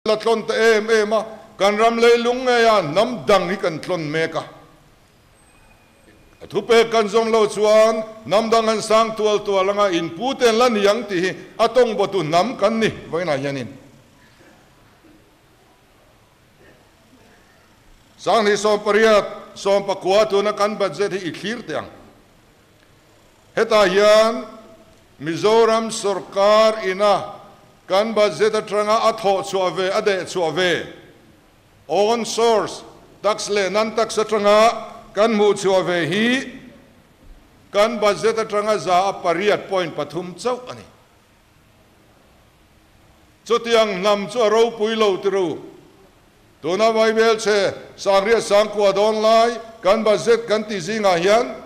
la tlon te em a kan ram le lung nge ya nam dang hi kan tlon me ka thu pe kan zom lo chuan nam dang an sang tual langa in pu ten lan yang ti hi atong botu nam kan ni voina hianin sang ni som pariat som pakua tu na kan budget hi ikhir tiang heta hian Mizoram Sarkar ina kan budget atanga atho chuave ade chuave on source tax le nan tax atanga kan mu chuave hi kan budget atanga za pariat point pathum chau ani chutiang nam chu ro puilo tru tuna Bible che sangria sangkwa don lai kan budget kan ti zinga hian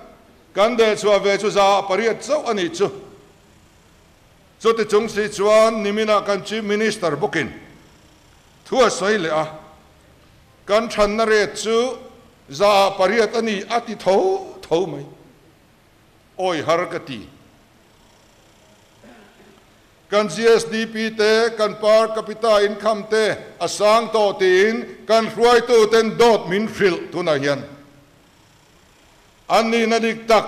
kan de chuave chu za pariat chau ani chu cho te chung si chuan nimina kan chief minister bukin thua soi le a kan than na re chu za pariat ani ati tho mai oi harkati kan GSDP te kan per capita income te asang to tin kan hruai tu ten dot min fril tuna hian ani na dik tak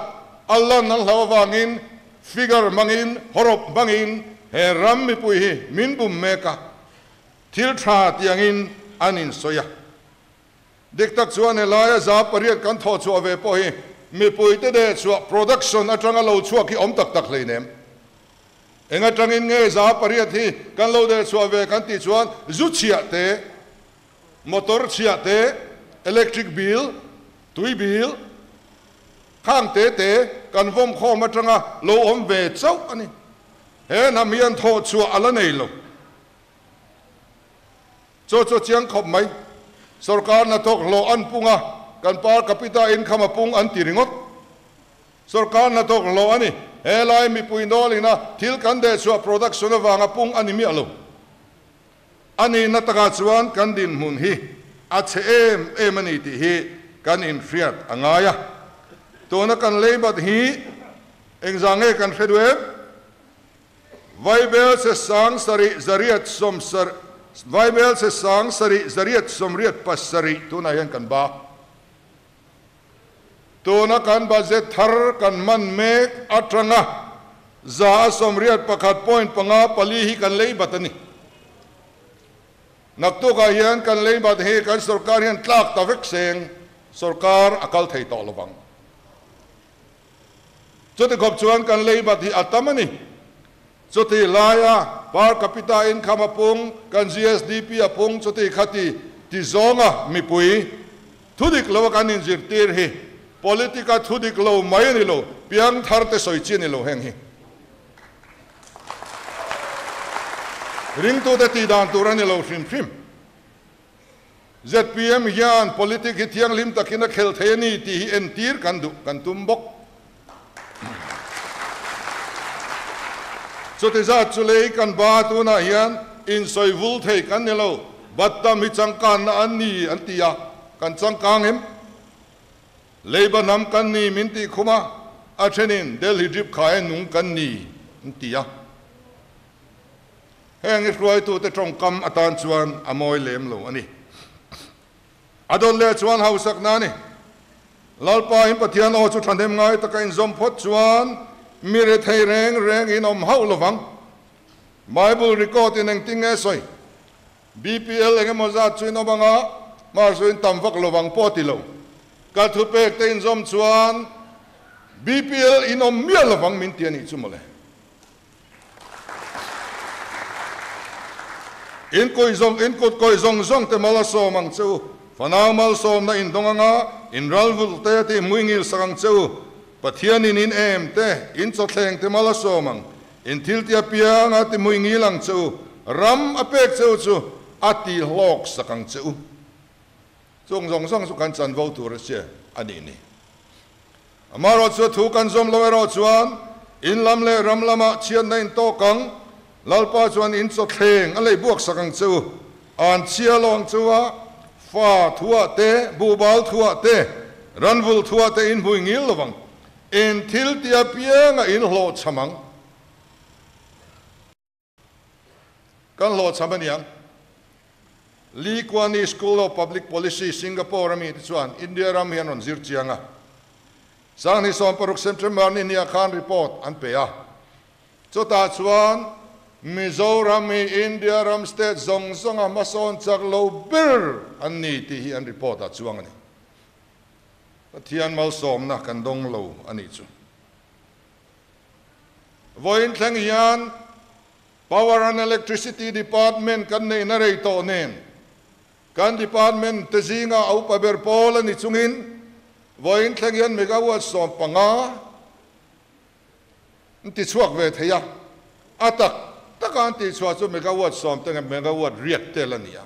Allah nang hawangin figure mangin horop mangin he ram mi pui hi min bum meka thil tha tiangin anin soya dik tak chuan elaya za pariat kan tho chu ave po hi mi pui te de chu production atanga lo chu ki om tak tak leinem enga tangin nge za pariat hi kan lo de chu ave kan ti chuan zu chia te motor chia te electric bill tui bill khang te kan vom kho ma tanga lo om ve chau ani he na mian tho chu ala nei lo cho chiang khop mai sarkar na tok lo an punga kan par capita income pung an tiringot sarkar na tok lo ani he lai mi pui nolina thil kan de chu production awanga pung ani mi alo ani na taka chuan kan din mun hi a che em ani ti hi kan in friat angaya tuna kan leibat hi engzange kan fedweb Bible se sang sari zariat som sar Bible se sang sari zariat somriat pasari tuna yan kan ba tuna kan ba ze thar kan man me atranga za somriat pakhat point panga pali hi kan leibat ani nakto ka yan kan leibat hi kan sarkar yan tlak tavek seng sarkar akal thei to lobang chote gop chuan kan leibat hi atamani chote laya par capita income apung kan GSDP apung chote khati ti zonga mi pui thudik lo kan in zirtir hi politika thudik lo mai ni lo piang thar te soi chi ni lo heng hi ring to te ti dan turan ni lo phim ZPM yan politik hi thiang lim takina khel theni ti hi entir kan du kan tumbok so te za chulei kan ba tu na hian in soi vul thei kan nelo batta mi changkan na ani antia kan changkang hem leiba nam kan ni minti khuma a thenin delhi drip khai nung kan ni antia heng roi tu te trong kam atan chuan amoi lem lo ani adon le chuan hausak na ni lalpa im pathian o chu thandem ngai takain zom phot chuan mire thei reng in om hau lovang Bible record in ang tinge soy BPL enge moza chuino banga mar soin tamvak lovang potilo ka thupek te in zom chuan BPL in om mia lovang min tiani chumole in kot koi zong te malaso mang chu fanau mal som na in donganga in ralvul te muingil sakang chu pathian in em te in chotleng te mala somang in thiltia piang ati muingilang chu ram apek chu ati lok sakang chu zong su kan chan vo tur che ani ni amaro chu thu kan zom lowero chuan in lam le ram lama chian na in to kang lalpa chuan in chotleng alei buak sakang chu an chia long chuwa fa thua te bubal thua te ranvul thua te in muingil lowang in thil tia pianga in lo chamang kan lo chamaniang Lee Kuan Yew School of Public Policy Singapore mi chuan India ram hian on zir chianga sang ni som paruk September ni nia khan report an pe a chota chuan Mizoram mi India ram state zong zong a mason chak lo bir an ni ti hi an report a chuang ani pathian mal som na kan dong lo ani chu voin thleng hian Power and Electricity Department kan nei na rei to nen kan department te zinga au pa ber pol ani chungin voin thleng hian megawatt som panga ti chuak ve theya atak takan ti chua chu megawatt som teng megawatt riak tel ania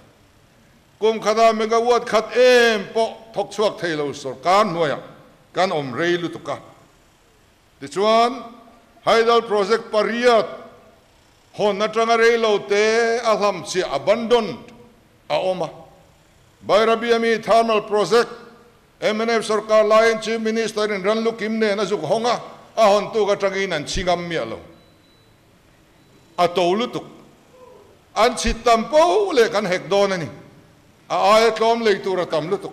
kum khada megawatt khat em po thok chuak theilo sarkar noya kan om rei lu tuka ti chuan haidal project pariat hon na tanga rei lo te aham chi abandoned a oma Bairabi ami thermal project MNF sarkar line chief minister in ranlu kimne na zuk honga a hon tu ka tangin an chingam mi alo a tolutuk an chitampo le kan hek don ani a ay klom le tur tam lutuk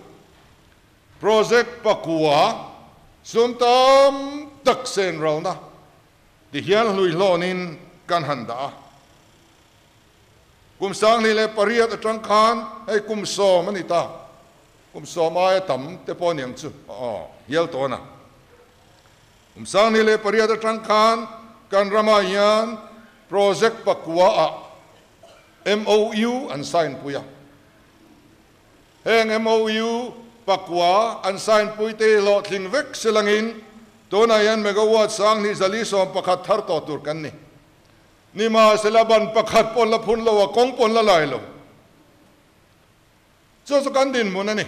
project pakua sumtam taksen rona di hian hlui lonin kan handa kum sang ni le pariat atang khan ai kum so manita kum so mai tam te pon yang chu yel to na kum sang ni le pariat atang khan kan ramayan project pakwa a MOU an sign puya heng MOU pakwa an sign puite lo thling vek silangin to na yan megawatt sang ni zali som pakhat thar to tur kan ni Nima selaban pakhat pon la phun lo kong pon la lai lo so kan din mo na ni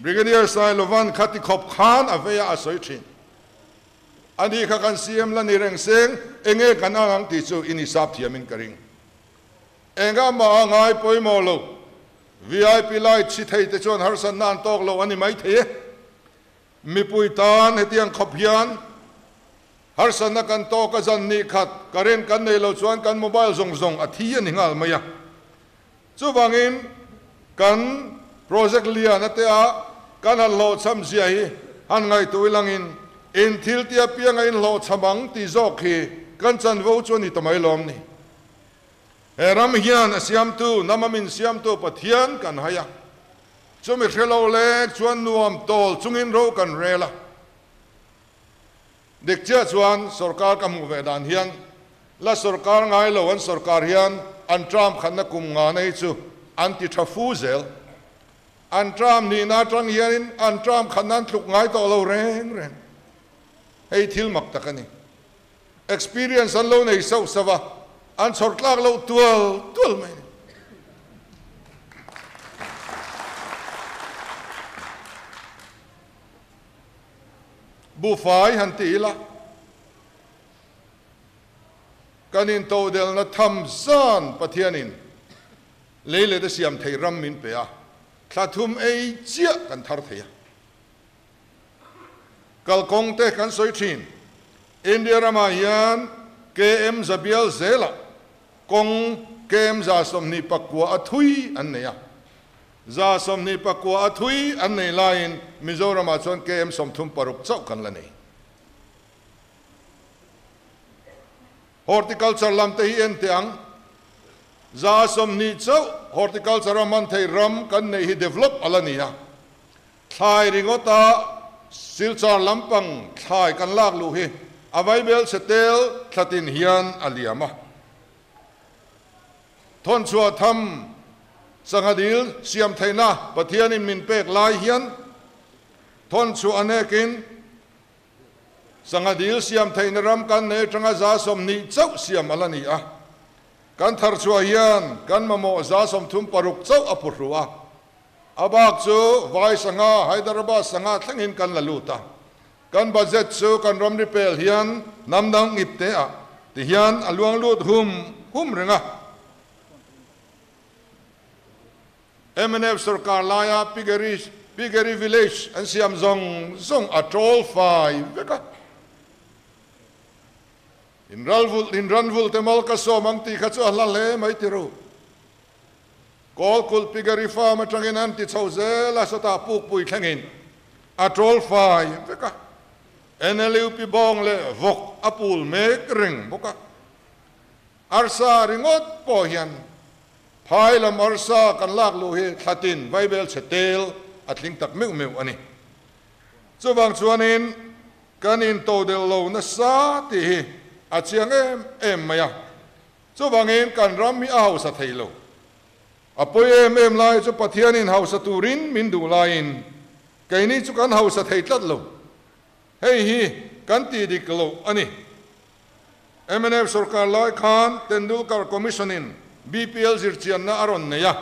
Brigadier Sailovan khati khop khan aveya asoi thin ani kha kan CM la ni reng seng enge kan ang ti chu inisap thiamin karing enga ma ngai poi mo lo VIP lai chi thei te chon har san nan tok lo ani mai the mi pui tan hetiang khop hian har san na kan to ka zan ni khat karen kan nei lo chuan kan mobile zong zong a thi ani ngal maya chu wangin kan project lia na te a kan al lo cham zia hi han ngai tuilangin in thil tia piang in lo chamang ti zok hi kan chan vo chu ni tamai lom ni eram hian asiam tu namamin siam tu pathian kan haya chu mi khelo le chuan nuam tol chungin ro kan rela dik cha chuan sarkar kam ve dan hian la sarkar ngai lo an sarkar hian an tram khanna kum nga nei chu anti trafuzel an tram ni na tang hian an tram khanan thluk ngai to lo reng reng ei thil mak takani experience an lo nei so sawa an sortlak lo tual mai bu fai han ti la kanin to del na tham zan pathianin leile de siam thei ram min pe a thlathum ei chia kan thar theya kal kong te kan soi thin India ramayan KM zabial zela kong KM za som ni pakwa athui an neya za som ni pakwa athui an nei lain Mizoram a chon KM som thum paruk chau kan la nei horticulture lam te hi en tiang za som ni chau horticulture man thei ram kan nei hi develop alania thai ringota silchar lampang thai kan lak lu hi available setel thlatin hian aliama thon chua tham sangadil siam theina pathian in min pek lai hian thon chu anekin sangadil siam theina ram kan ne tanga za som ni chau siam alani a kan thar chu hian kan mamo za som thum paruk chau apurua abak chu vai sanga Hyderabad sanga thlangin kan laluta kan budget chu kan rom repel hian namdang ipte a ti hian aluang lut hum renga MNF sarkar laya pigeri village an siam zong a troll fai veka in ranvul te mal ka so mang ti kha chu ala le mai ti ro kol kul pigari fa ma tangin an ti chauze la sota puk pui thangin a trol fai veka NLUP bong le vok apul mek ring boka arsa ringot po hian phai lam arsa kan lak lu hi thatin bible chetel atling tak meu meu ani chuwang chuanin kanin to del lo na sa ti hi achiang em maya chuwangin kan ram mi au sa theilo apoi em lai chu pathianin hausa turin min du lain kaini chu kan hausa theitlat lo hei hi kan ti dik lo ani MNF sarkar lai khan Tendulkar commissionin BPL zirchian na aron neya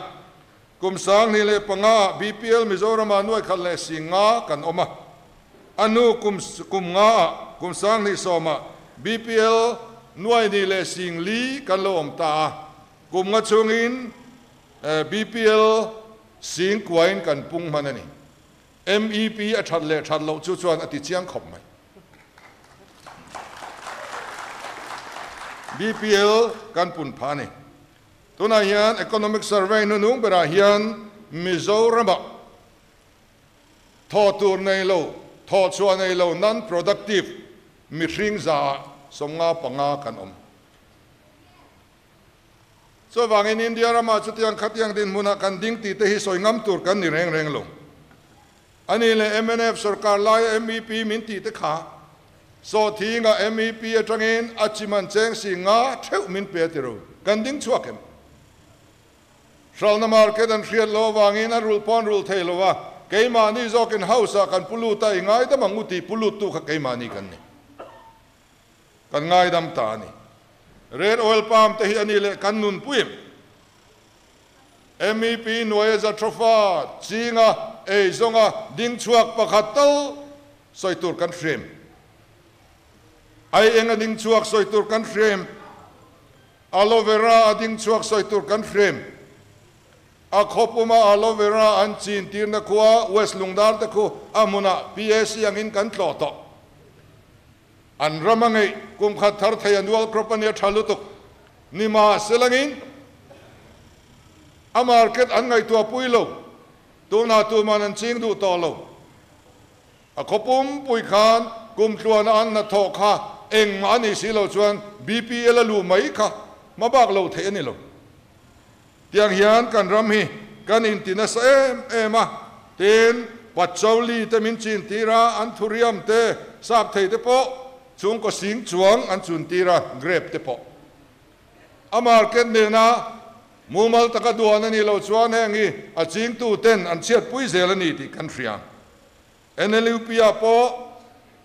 kumsang ni le panga BPL Mizoram anuai khalle singa kan oma anu kum nga kumsang ni soma BPL nuai ni le sing li kan lo om ta kum nga chungin BPL sing kwain kan pung manani MEP a that le that lo chu chuan ati chiang khop mai BPL kan pun phani tuna hian economic survey nunung bera hian Mizoram tho tur nei lo tho chuan nei lo non productive mi hring za somnga panga kan om so wangin India rama chutiang khatiang din muna kan ding ti te hi soingam tur kan ni reng reng lo ani le MNF sarkar lai MEP min ti te kha so thinga MEP atangin achiman cheng singa theu min pe tiro kan ding chuakem shalna market an riat lo wangin a rul pon rul thei lo wa keima ni zokin hausa kan pulu ta ingai da manguti pulu tu kha keima ni kan ni kan ngai dam ta ni red oil palm te hi ani le kan nun puim MEP noya za trofa chinga e zonga ding chuak pakhatal soitur kan frame ai enga ding chuak soitur kan frame aloe vera ding chuak soitur kan frame a khopuma aloe vera an chin tirna khuwa west lungdar ta khu amuna PSC angin kan tlo to an ramangai kum khat thar thai annual crop ania thalutuk nima selangin a market an ngai tua puilo tuna tu manan ching du to lo a khopum pui khan kum tluan an na tho kha eng ani silo chuan BPL lu mai kha mabak lo the ani lo tiang hian kan ram hi kan intina sa ema ten patchauli te min chin tira an thuriam te sap thei te po chung ko sing chuang an chun tira grape te po a market ne na mumal taka duan ani lo chuan hengi a ching tu ten an chiat pui zel ani ti kan hriam NLUP a po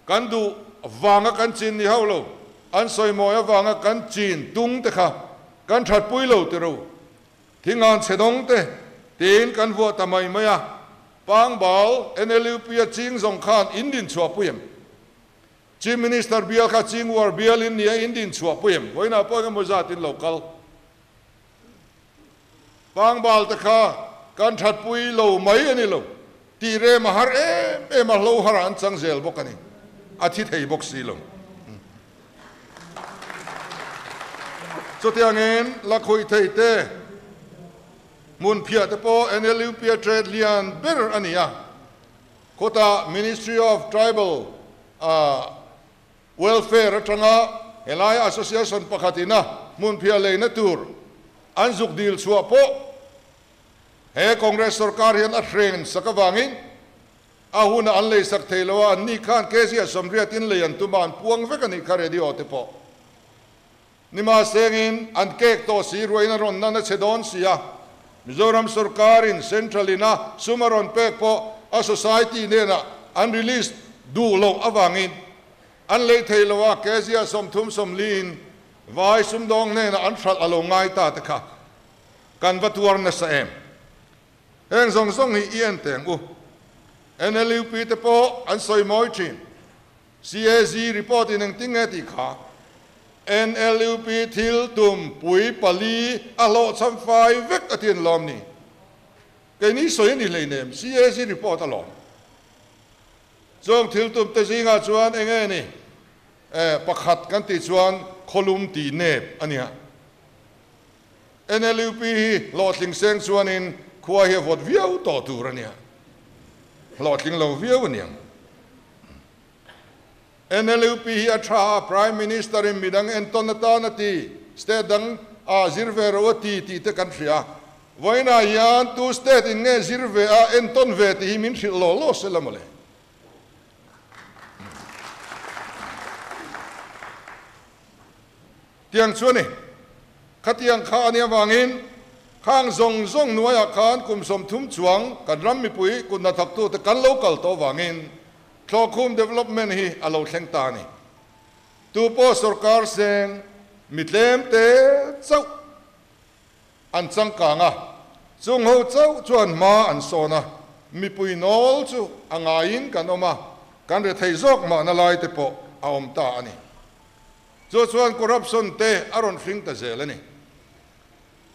kan du wanga kan chin ni haulo an soi moya wanga kan chin tung te kha kan that pui lo te ro thingan chedong te tin kan vo tamai maya pang bal NLUP a ching zong khan indin chua puem Chief Minister bial kha ching war bial in nia indin chua puem hoina po ga mozatin local pang bal ta kha kan that pui lo mai ani lo ti re ma har em a lo har an chang zel bok ani athi thei bok si lo so tiangen la khoi thei te mun phia te po NLUP trade lian ber ania kota Ministry of Tribal Welfare atanga helai association pakhatina mun phia leina tur anzuk dil chua po he Congress sarkar hian a thren sakawangin ahuna an lei sak theilowa ni khan kesia somriat in leian tuman puang vekani khare dio te po nima sengin an kek to si ruina ron na chedon sia Mizoram sarkar in centralina sumaron pek po a society nena unreleased du lo awangin an lei theilowa kesia somthum somlin vai sumdong nena an thral alongai ta te kha kan vatuar na sa em heng zong zong hi ien teng u NLUP te po an soi moi chin CAZ report in ang tinge ti kha NLUP thil tum pui pali alo cham fai vek atin lom ni ke ni soi ni le nem CAZ report alom zong thil tum te zinga chuan enge ni pakhat kan ti chuan kholum ti nep ania NLUP lotling seng chuanin khua hi vot viau to turania lotling lo viau niang NLUP hi atha prime minister in midang entonatanati state dang a zirvero ti te country voina yan tu state in nge zirve a enton ve ti hi min thil lo selamole tiang chuani khatiang kha ania wangin khang zong nuaya khan kum som thum chuang kan ram mi pui kun na thak tu te kan local to wangin thlokhum development hi alo thleng ta ni tu po sarkar seng mitlem te chau an chang ka nga chung ho chau chuan ma an sona mi pui nol chu angain kan oma kan re thei zok ma na lai te po aom ta ani chuan corruption te aron fring ta zel ani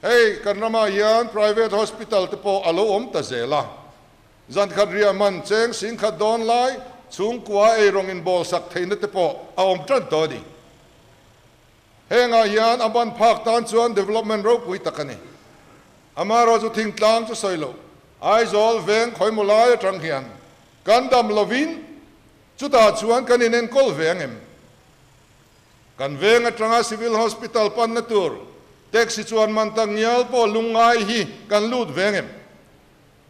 hey karnama yan private hospital te po alo om ta zela zan khadria man cheng sing kha don lai chung kwa e rong in bol sak thein te po aom tran to di henga yan aban phak tan chuan development ro pui takani amaro chu thing tlang chu soilo ai zol veng khoi mulai tang hian kan dam lovin chu ta chuan kan in kol vengem kan veng atanga civil hospital pan na tur taxi chuan man tang nyal po lungai hi kan lut vengem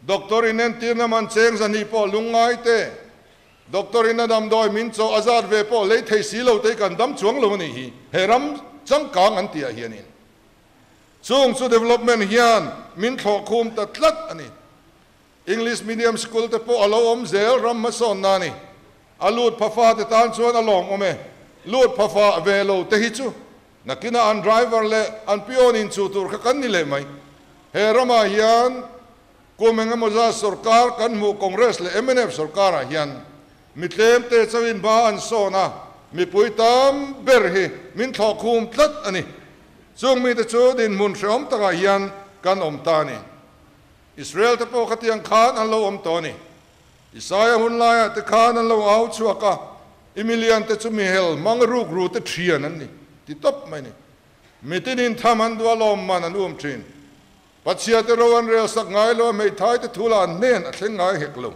doctor inen tirna man cheng zani po lungai te doctor ina dam doi min cho azar ve po le thei si lo te kan dam chuang lo ni hi heram chang kang an tia hianin chung chu development hian min thlo khum ta tlat ani English medium school te po alo om zel ram ma son na ni alut phafa te tan chuan along ome lut phafa velo te hi chu nakina an driver le an pion in chu tur kan ni le mai he rama hian kumenga moza sarkar kan mu congress le MNF sarkar hian mitlem te chawin ba an sona mi puitam berhi min thokhum tlat ani chung mi te chu din mun shom taka hian kan om ta ni Israel te po khatiang khan an lo om to ni Isaiah hun la te khan an lo au chuaka Emilian te chu mi hel mangruk ru te thian an ni ti top mai ni mitin in thaman dua lom man an thin patsia te rowan rel sak ngai lo mei thai te thula nen a thleng ngai hek lo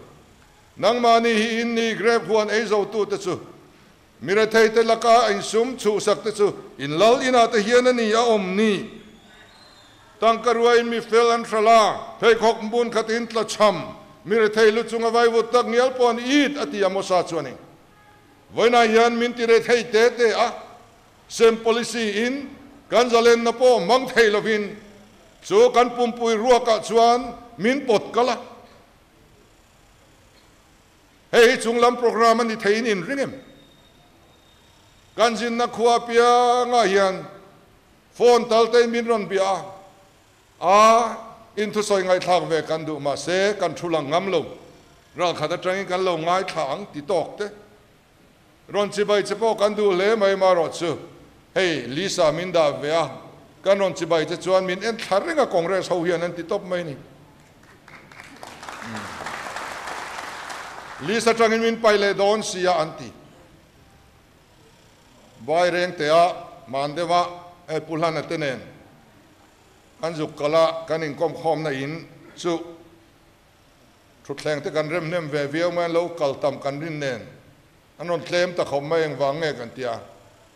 nang mani hi in ni grab huan ei zo tu te chu mira thei te laka in sum chu sak te chu in lal ina te hian ani a om ni tang karwai mi fel an thala thei khok bun khatin tla cham mira thei lu chunga vai vu tak nial pon it ati amosa chuani voina yan min ti re thei te a sem policy in kanzalen na po mang thei lovin chu kan pumpui ruaka chuan min pot kala hei chunglam program ani thein in ringem kanjin na khuwa pia nga hian phone talte min ron bia in thu soi ngai thak ve kan du ma se kan thulang ngam lo ral khata tang kan lo ngai thang ti tok te ron chi bai chepo kan du le mai ma ro chu hey Lisa min da ve a kan ron chi bai che chuan min en tharinga congress ho hian an ti top mai ni Lisa tangin min pai le don sia anti bai reng te a mandewa e pulhan atenen kan juk kala kan in kom khom na in chu thutleng te kan rem nem ve viau man lo kal tam kan rin nen anon tlem ta khom mai eng wang nge kan tia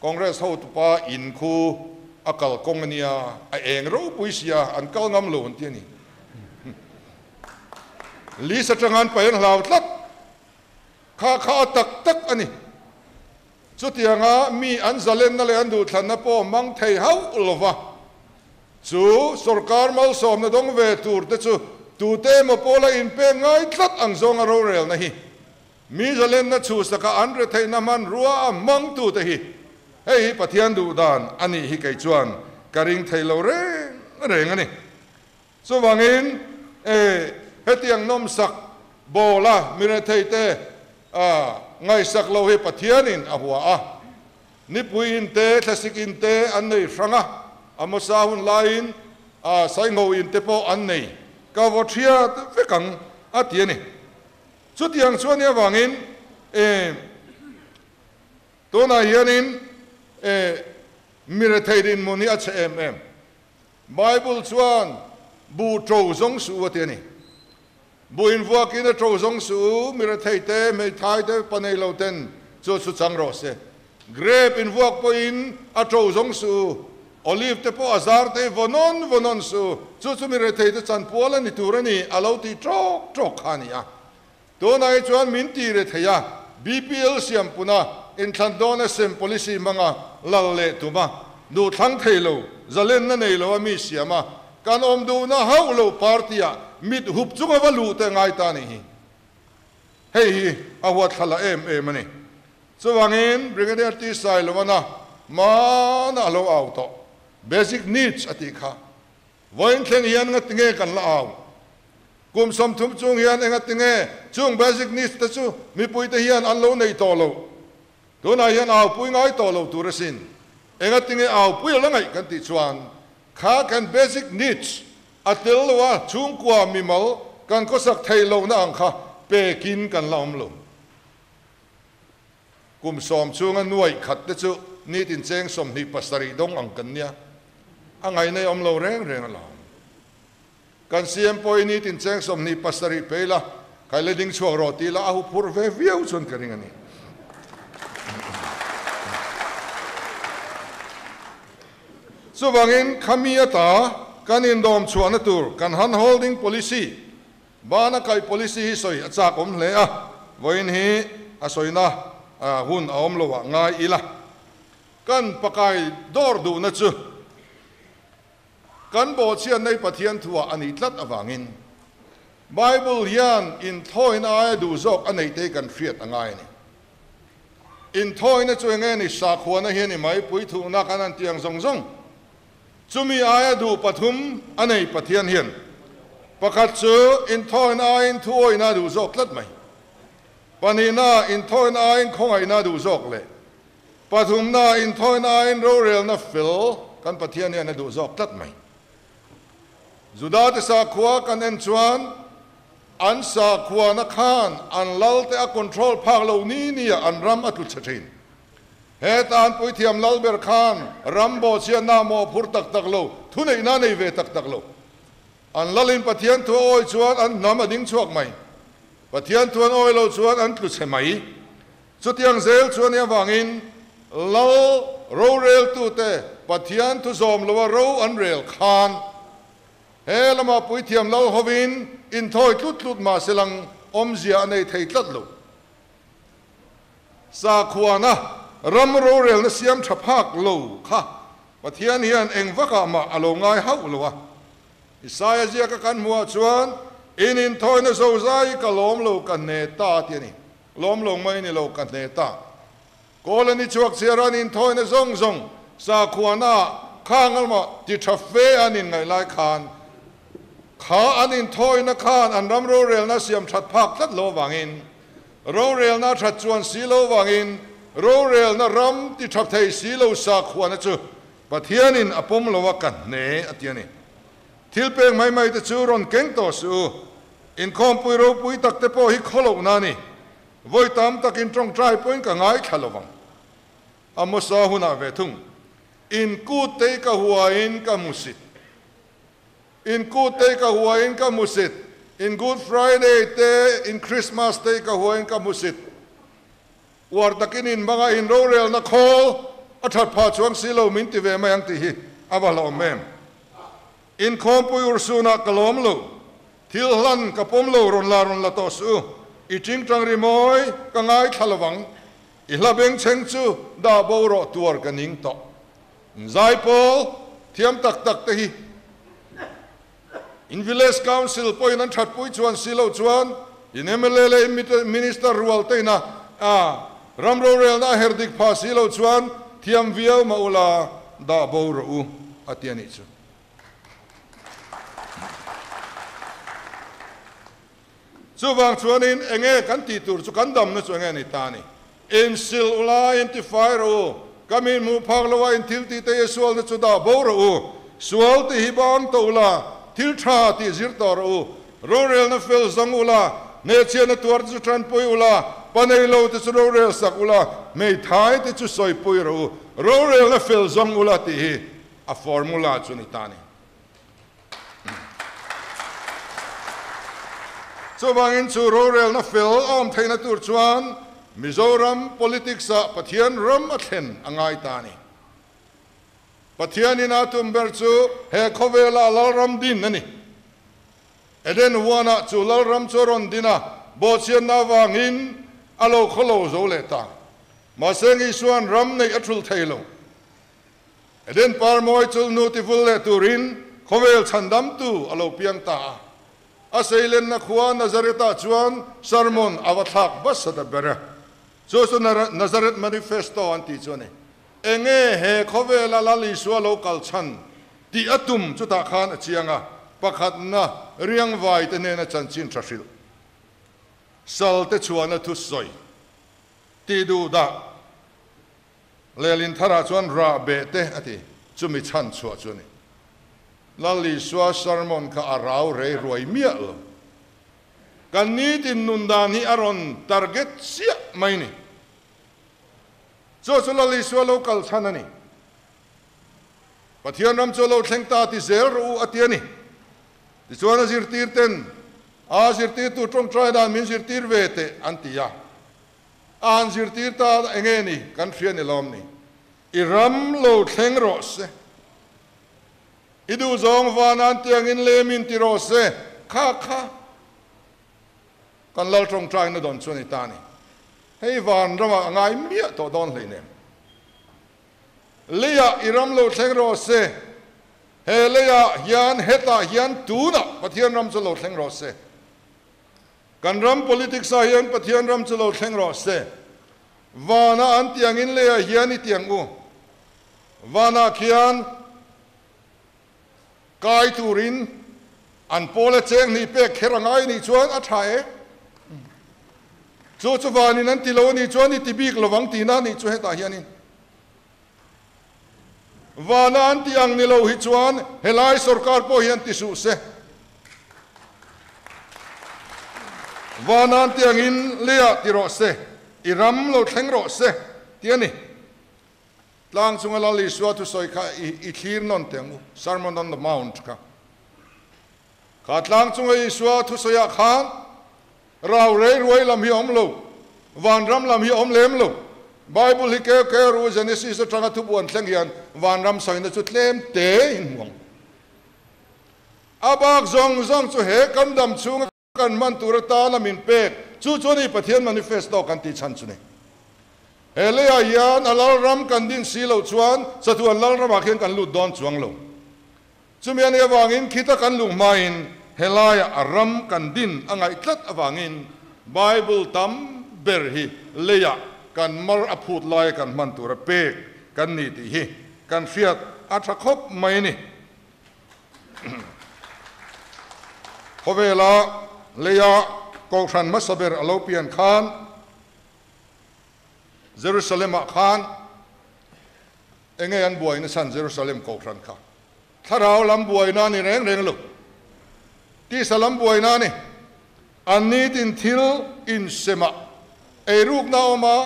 congress ho tu pa in khu akal kongania a eng ro puisia an kal ngam lo an ti ni Lisa tangan pa yen hlaw tlat kha tak ani chutianga mi an zalen na le an du thlan na po mang thei hau ulova chu sarkar mal som na dong ve tur te chu tu te mo pola in pe ngai tlat ang zong a ro rel na hi mi zalen na chu saka an re thei na man ruwa mang tu te hi hei pathian du dan ani hi kai chuan karing thei lo reng ani so wangin hetiang nom sak bola mi re thei te ngai sak lo he pathianin a huwa a ni puin te thlasik in te an nei franga amosa hun lain sai ngo in te po an nei ka vo thia ve kang a tiani chutiang chuan ya wangin to na hianin mire theidin moni a che em Bible chuan bu trâu giống su ati ni bu in vuak in a trâu giống su mi ra thei te me thai te panei lo ten chu chu chang ro se grape in vuak po in a trâu giống su olive te po azar te vonon su chu chu mi ra thei te chan pola ni turani alo ti trok khania to nai chuan min ti re theya BPL siam puna in thandona sem policy manga lal le tuma du thang theilo zalen na nei lo mi siama kan om du na haulo partia mit hup chunga walu te ngai ta ni hei awat khala em ani chuwangin brigadier ti sai lo na ma na lo auto basic needs ati kha voin thleng hian nga tinge kan la aw kum som thum chung hian enga tinge chung basic needs ta chu mi pui te hian an lo nei to lo to na hian aw pui ngai to lo turasin enga tinge aw pui la ngai kan ti chuan kha kan basic needs atil wa chung kwa mi mal kan ko sak thei lo na ang kha pe kin kan laum lo kum som chung an nuai khat te chu ni tin cheng som ni pasari dong ang kan nia angai nei om lo reng la kan siam poi ni tin cheng som ni pasari pela kai le ding chuak ro ti la ahu phur ve viau chun karing ani so wangin khamia ta kan in dom chuan tur kan han holding policy bana kai policy hi soi achak om hle a voin hi a soina hun om lo wa ngai ila kan pakai dor du na chu kan bo chian nei pathian thua ani tlat awangin Bible hian in thoin ai du zok anei te kan fiat angai ni in thoin na chu nge ni sa khona hian ni mai pui thu na kan an tiang zong zong chumi ai du pathum anei pathian hian pakhat chu in thoin ai in thuoi na du zok tlat mai panina in thoin ai khongai na du zok le pathum na in thoin ai ro rel na fil kan pathian hian na du zok tlat mai Zuda te sa khua kan en chuan an sa khua na khan an lal te a control phak lo ni an ram atul chathin he tan pui thiam lal ber khan rambo chia na mo phur tak lo thu nei na nei ve tak lo an lalin pathian thu oi chuan an nam ading chuak mai pathian thuan oi lo chuan an tlu che mai chu tiang zel chuan ya wangin lal ro rel tu te pathian thu zom lo ro an rel khan he lama pui thiam lo hovin in thoi tlut ma selang om zia nei thei tlat lo sa khuana ram ro rel na siam thaphak lo kha pathian hian eng vaka ma alo ngai hau lo wa isaya zia ka kan mua chuan in thoi na zo zai ka lom lo kan ne ta ti ni lom lo mai ni lo kan ne ta kolani chuak siaran in thoi na zong zong sa khuana khangal ma ti thafe anin ngai lai khan kha anin thoi na khan an ram ro rel na siam that phak tlat lo wangin ro rel na that chuan si lo wangin ro rel na ram ti thap thei si lo sa khuana chu pathianin apom lo wa kan ne atiani thil peng mai te chu ron keng to su in khom pui ro pui tak te po hi kholo na ni voi tam tak in trong trai point ka ngai khalovang amosa huna ve thung in ku te ka huain ka musit in good day ka huain ka musit in Good Friday te in Christmas day ka huain ka musit war takin in mga in rorel na khol athat pha chuang silo min ti ve mayang ti hi awalo mem in khompu ursuna kalom lo thil hlan ka pom lo ron la to su I ching tang ri moi ka ngai thalawang I hlabeng cheng chu da bo ro tuar ka ning to zai po thiam tak te hi in village council po in that pui chuan silo chuan in MLA minister rual te na ram ro rel na herdik pha silo chuan thiam viau ma ula da bo ro u atiani chu chuwang chuan in enge kan ti tur chu kan dam na chu enge ni ta ni in sil ula identify ro kamin mu phaglawa in thil ti te sual na chu da bo ro u sual ti hi bang to ula til tra ti zir tor u rorel na fel zang ula ne chia na tuar chu tran pui ula panei lo te chu rorel sak ula mei thai te chu soi pui ro rorel na fel zang ula ti hi a formula chu ni tani chu wangin chu ro rel na fel om theina tur chuan Mizoram politics a pathian ram athen angai tani pathian in atum ber chu he khovela lalram din ani eden wana chu lalram choron dina bochian na wangin alo kholo zo le ta maseng isuan ram nei athul thailo eden par moi chul nutiful le turin khovel chandam tu alo piang ta asailen na khuwa nazareta chuan sermon awathak basada bera so Nazareth manifesto anti chone enge he khovela lali swalo kalchan ti atum chuta khan achianga pakhat na riang vai te ne na chanchin thashil salte chuana thusoi ti du da lelin thara chuan ra be te ati chumi chan chua chune lali swa sermon ka arau re roi mia lo kan ni tin nundani aron target sia maini so lali swa local chanani pathian ram cholo thlengta ti zel ru atiani ti chuan zirtir ten a zirtir tu trong trai dan min zirtir vete antia an zirtir ta engeni kan fian elom ni iram lo thleng ro se idu zong vanan tiang in lemin ti ro se kha kan lal trong trai na don chuni tani hei van rama ngai mia to don leinem leya iram lo thleng ro se he leya hian heta hian tu na pathian ram cholo thleng ro se kan ram politics a hian pathian ram cholo thleng ro se vana an tiang in leya hian I tiang u vana khian kai turin an pole cheng ni pe kherangai ni chuan a thae chu vanin an tilo ni chuan I tibik lawang tina ni chu heta hianin vana an tiang ni lo hi chuan helai sarkar po hian ti su se vana an tiang in leya ti ro se iram lo thleng ro se tiani tlang chunga lali swa tu soi kha I thlir non tengu sermon on the mount ka tlang chunga I swa tu soya khan raw rei roi lam hi om lo van ram lam hi om lem lo bible hi ke ru genesis atanga tu buan thleng hian van ram soi na chu tlem te in mong abak zong chu he kan dam chunga kan man turata lamin pek chu ni pathian manifesto kan ti chan chune Eleya yan alal ram kan din silo chuan satu alal ram akhen kan lu don chuang lo chumian e wangin khita kan lu main helaya aram kan din angai tlat awangin bible tam berhi leya kan mar aphut lai kan man tur pe kan ni ti hi kan fiat athakop mai ni hovela leya ko khan masaber alopian khan Jerusalem khan enge an buai na san Jerusalem ko khan kha tharau lam buai na ni reng lo ti salam buai na ni anni tin thil in sema e ruk na oma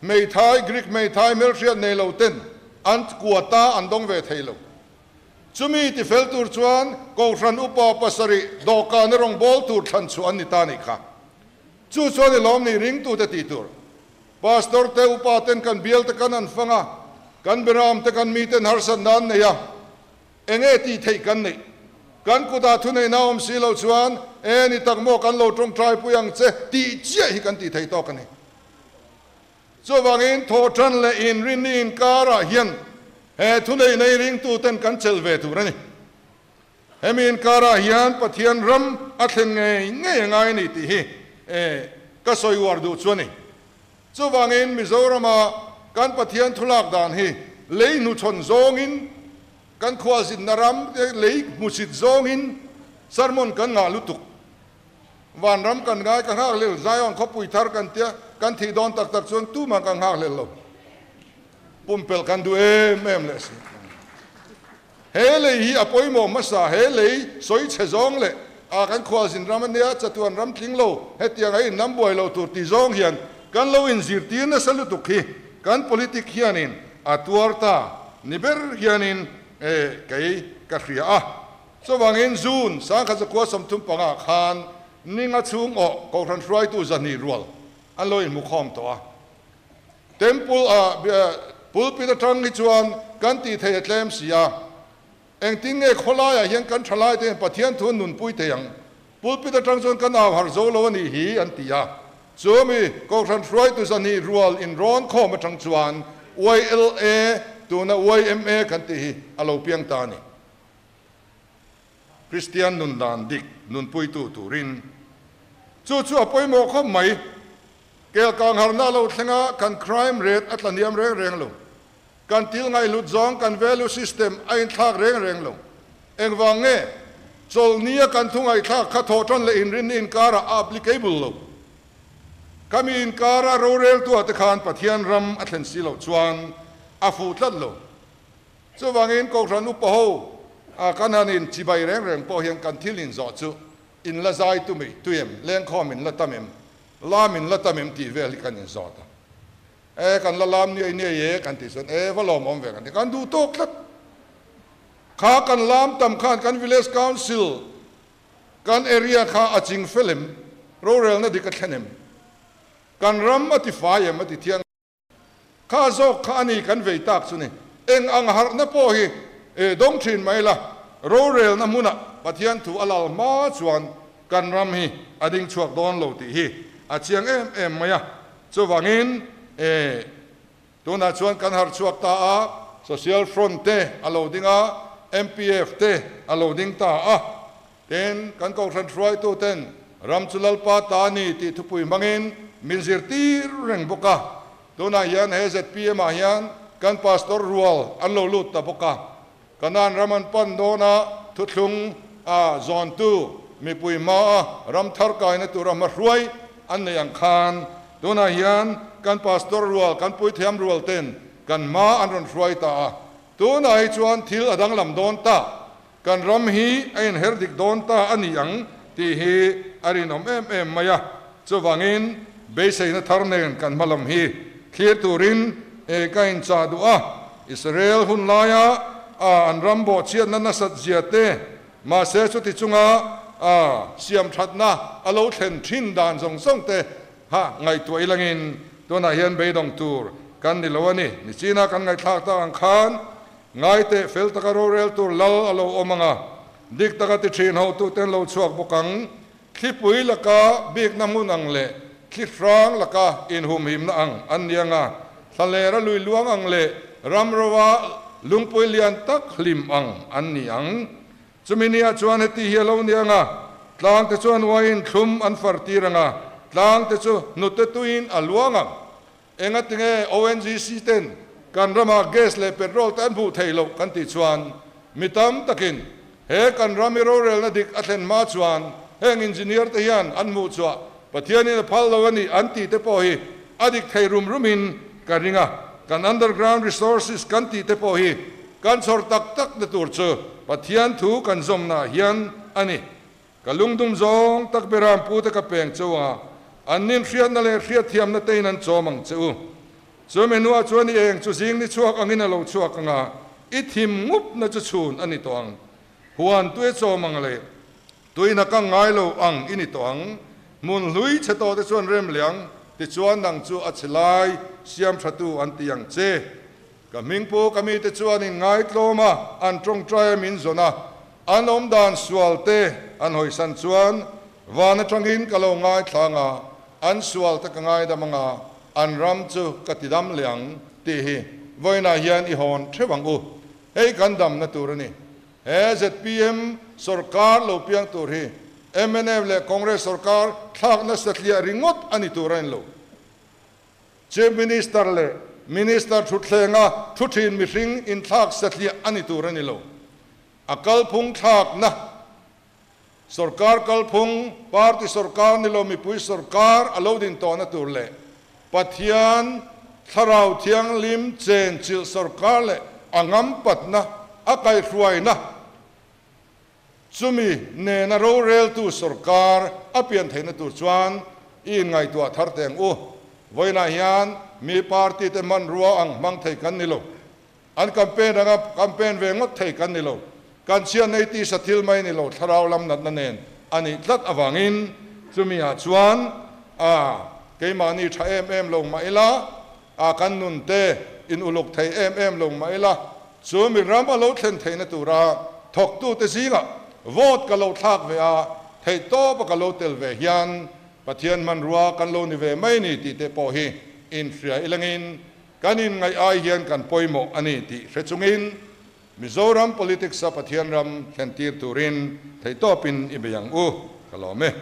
mei thai Greek mei thai melchia nei lo ten an kuata an dong ve thailo chumi ti fel tur chuan ko khan upa pasari doka na rong bol tur than chu an ni ta ni kha chu ni lom ni ring tu te ti tur pastor te upaten kan biel te kan an fanga kan beram te kan miten harsan nan ne ya enge ti thei kan nei kan kuda thu nei naom silo chuan eni takmo kan lo trong trai puyang che ti chia hi kan ti thei to kan ni so wangin tho tran le in rin in kara hian he thu nei ring tu ten kan chel ve tu rani hemin kara hian pathian ram athen ngai ni ti hi ka soi war du chuani chu wangin Mizorama kan pathian thulak dan hi lei nu chon zongin kan khwazin naram lei musit zongin sermon kan nga lutuk van ram kan ngai ka hak lel zaion khopui thar kan tia kan thi don tak chuan tu ma kan hak lel lo pumpel kan du em le si he lei hi apoimo masa he lei soi che zong le a kan khwazin ram nia chatuan ram tling lo he tia ngai nam boi lo tur ti zong hian kan lo in zirtir na salutuk hi kan politik hianin atuarta niber hianin kai ka khria so wangin zun sang kha zakwa samthum panga khan นี่งาchungอก็ทันทรายตัวจะนี่รัวอันลอยมุขหอมตัวเต็มปุลปุลปิดทางที่ชวนกันตีเทียดเล่มเสียเองทิ้งเอกคนละอย่างกันทลายเต็มปะเทียนทุนนุนปุยเตียงปุลปิดทางชวนกันเอาหาโซโลนี่ฮีอันตียาจวมีก็ทันทรายตัวจะนี่รัวอินร้อนข้อมาทางชวนYLA ตัวน่ะ YMA กันตีอโลเปียงตานี่คริสเตียนนุนดานดิกนุนปุยตูรินจู่ๆปุยโมข้อไหมเกี่ยวกับหาหน้าเราทั้งกัน crime rate อัตรานิยมเร่งลงกันที่ไงลุดจองกัน value system ไอ้ทักเร่งลงเองว่าไงโจลนี้กันทุ่งไอ้ทักขัดโทษเลยอินรินอินการ์ applicable ลงก็มีอินการ์โรเรลตัวตะคานปะเทียนรำอัตเลนซีลชวนอาฟูตัดลงจู่ว่าไงก็รันอุปโภกันหันินจีบายเร่งพอเห็นกันที่ลินจอดจู่อินละใจตุมีตุยมเลี้ยงข้อมินละตามิมลามินละตามิมที่เวลิกันอินจอดกันละลามเนี่ยเย่กันที่ส่วนว่าลอมอมเวกันที่กันดูโต๊ะครับข้ากันลามตำข้านกันวิลเลจคาวน์ซิลกันเอเรียข้าอจิงฟิลิมโรเรลนั่นดิกันแค่นิมกันรำอธิฟ้าเยมอธิเทียงข้าโซข้านี่กันเวตักสุนี่เอ็งอังหาร์นพอฮีดงชินไม่ละโรเรลนั่นมุนะปะเทียนถูอลาลมาชวนกันรำฮีอดิ่งชวกโดนโลติฮีอาเชียงไม่อะจวงินตัวนั้นชวนกันหาชวกตาsocial front เตอโลดิงMPF เตอโลดิงตาเต็นกันก็ทันทรายตัวเต็นรำจุลปาตานีที่ทุปุยมังอินมินซิร์ตีเร่งบุกะตัวนั้นยันเฮซพีมายันกันพาสตอร์รัวอันโลลุตตะบุกะกันนั้นรามันปันโดนะทุลุงจอนตูมีปุยมารำทาร์กายนตัวรำมารวยอันนี้ยังคานตัวนั้นยันกันพาสตอร์รัวกันปุยเทียมรัวเต็นกันมาอันรันรวยตาตัวนั้นชวนทิลอดังลำโดนตากันรำฮีไอ้เฮร์ดิกโดนตาอันนี้ยังที่ฮีอารินอมมายะจวังินเบสไอ้นัทธารเนนกันมาลำฮีเขียตูรินกันอินชาดูอิสราเอลหุ่นลายอันรำโบเชียนนั้นสัตเจียเตมาเสสุติจุงเสียมชัดนะอโลเทนทินดานส่งเตไงตัวอีหลังอินตัวนั้นเห็นเบดองตูร์กันนี่ละวันนี้นี่จีน่ากันไงทักตาอังคารไงเตเฟลตะการโรเรลตูร์ลอโลอมังดิกตะกติทรีนเฮาตูเต็นโลชวกบุกังคลิปุยละกาบีกน้ำมุนังเล่คลิฟรางละกาอินหุมหิมนะอังอันยังทะเลระลุยลวงอังเล่รำรัวลุงปุยเลียนตักลิมอังอันนี้อังจุมินีอาจวนที่เฮลวันยังกลางแต่ชวนวายินคลุมอันฟาร์ตีรังกลางแต่ชวนนุตตุอินอลวงเอ็งติงONGC เต็นกันรำมาแก๊สเลเปโตรลตันผู้ไทยโลกันติชวนมิตามตะกินเฮกันรามิโรเรลนัดิกอัตเลนมาชวนเฮงอินจิเนียร์เทียนอันมูชัวปะเทียนี่พัลลวันนี้อันตีเตปอฮีอดิกไทยรุมินกันริงกัน underground resources กันตีเตปอฮีกันสอร์ตักเดตูร์เชปะเทียนถูกันซอมนาเฮียนอันนี้กันลุงดุมจงตักเบรามพูดกับเปงเจ้าอันนี้เรียนนั่นเลยเรียนเทียมนั่นเตนันโจมังเจ้าส่วนเมนูชวนนี่เองจุสิงนี่ชัวกังอินเราชัวกังอิทิมงุบนั่นจะชูนอันนี้ตัวอังหัวตัวโจมังเลยตัวนักง่ายเราอังอินี่ตัวอังมุนลุยเชตโตที่ชวนเริ่มเลี้ยงที่ชวนนังจูอัจฉริยเสียมชัตูอันที่ยังเจกับมิงปูกับมีที่ชวนนี่ง่ายโลมาอันตรงใจมินโซนะอันอมดานสวลเตอันหอยสันชวนวานจังหินกับเราง่ายทางอันสวลตะง่ายดำงาอันรำจูกติดำเลี้ยงที่ฮีไว้นาเฮียนอีหอนเทวังอูเฮ้กันดำนั่นตัวนี้เฮ้ZPM สุรการโลเปียงตัวฮี MNF และคองเกรสสุรการทักนัสเลียริงดอันนี้ตัวเรนโลเจมินิสเตอร์เล่มินิสเตอร์ชุดเลงชุดทีนมิริงอินทักสัตเลียอันนี้ตัวเรนโลอักลพุงทักนะสุรการกลพุงปาร์ติสุรการนี่โลมีปุยสุรการอโลดินตัวนั่นตัวเล่ปัทยานทาราวเทียงลิมเจนจิลสุรการเล่อังมปัดนะอาไกรวยนะสุมีเนนโรเรลตูสุรการอเปียนเทนตูชวนอินไงตัวทาร์เตงโอไว้นายันมีปาร์ตี้เตมันรัวอังมังไทยกันนี่โลอันแคมเปญนะครับแคมเปญเวงดไทยกันนี่โลการเชียร์ในที่สติลไม่นี่โลทาราวลำนัดนั่นเองอันนี้ทัดอวังอิน Sumia chuan keimani tha em long maila kan nun te in uluk thei em long maila chumi ram alo thlen theina tura thok tu te zinga vote ka lo thak ve a thei to pa ka lo tel ve hian pathian man ruwa kan lo ni ve mai ni ti te po hi in fria ilangin kanin ngai ai hian kan poimo ani ti rechungin Mizoram politics sa pathian ram thlentir turin thei to pin ibeyang kalome